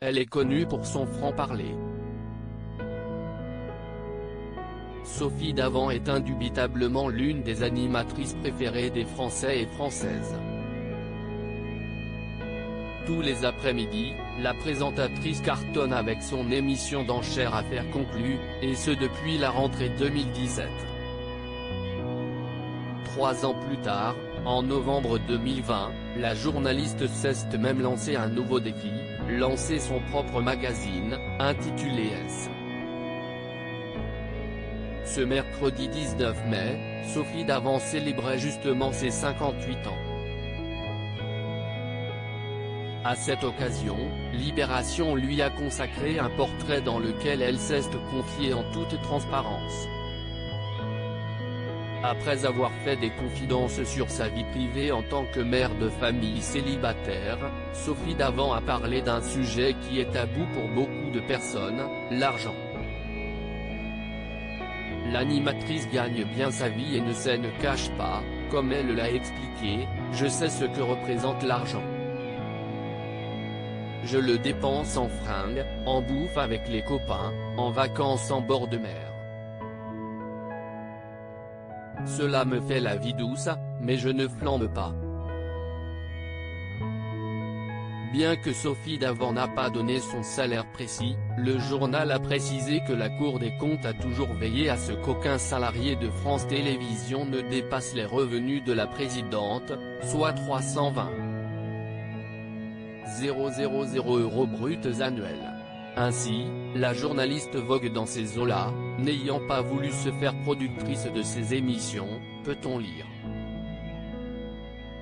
elle est connue pour son franc-parler. Sophie Davant est indubitablement l'une des animatrices préférées des Français et Françaises. Tous les après-midi, la présentatrice cartonne avec son émission d'enchères Affaires conclues, et ce depuis la rentrée 2017. 3 ans plus tard, en novembre 2020, la journaliste s'est même lancé un nouveau défi, lancer son propre magazine, intitulé S. Ce mercredi 19 mai, Sophie Davant célébrait justement ses 58 ans. À cette occasion, Libération lui a consacré un portrait dans lequel elle s'est confiée en toute transparence. Après avoir fait des confidences sur sa vie privée en tant que mère de famille célibataire, Sophie Davant a parlé d'un sujet qui est tabou pour beaucoup de personnes, l'argent. L'animatrice gagne bien sa vie et ne cache pas, comme elle l'a expliqué, « Je sais ce que représente l'argent. Je le dépense en fringues, en bouffe avec les copains, en vacances en bord de mer. Cela me fait la vie douce, mais je ne flambe pas. » Bien que Sophie Davant n'a pas donné son salaire précis, le journal a précisé que la Cour des comptes a toujours veillé à ce qu'aucun salarié de France Télévisions ne dépasse les revenus de la présidente, soit 320 000 € bruts annuels. Ainsi, la journaliste vogue dans ces eaux-là, n'ayant pas voulu se faire productrice de ses émissions, peut-on lire.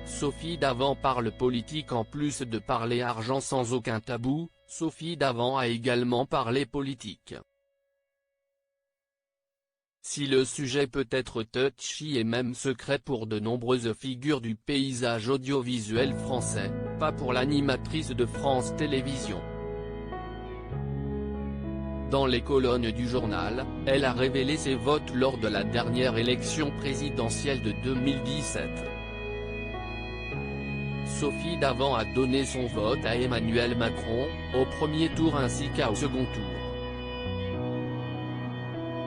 Sophie Davant parle politique. En plus de parler argent sans aucun tabou, Sophie Davant a également parlé politique. Si le sujet peut être touchy et même secret pour de nombreuses figures du paysage audiovisuel français, pas pour l'animatrice de France Télévisions. Dans les colonnes du journal, elle a révélé ses votes lors de la dernière élection présidentielle de 2017. Sophie Davant a donné son vote à Emmanuel Macron, au premier tour ainsi qu'au second tour.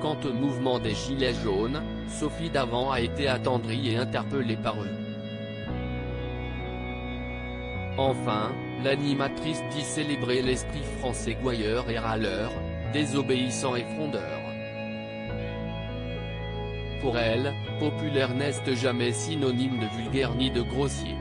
Quant au mouvement des Gilets jaunes, Sophie Davant a été attendrie et interpellée par eux. Enfin, l'animatrice dit célébrer l'esprit français gouailleur et râleur, désobéissant et frondeur. Pour elle, populaire n'est jamais synonyme de vulgaire ni de grossier.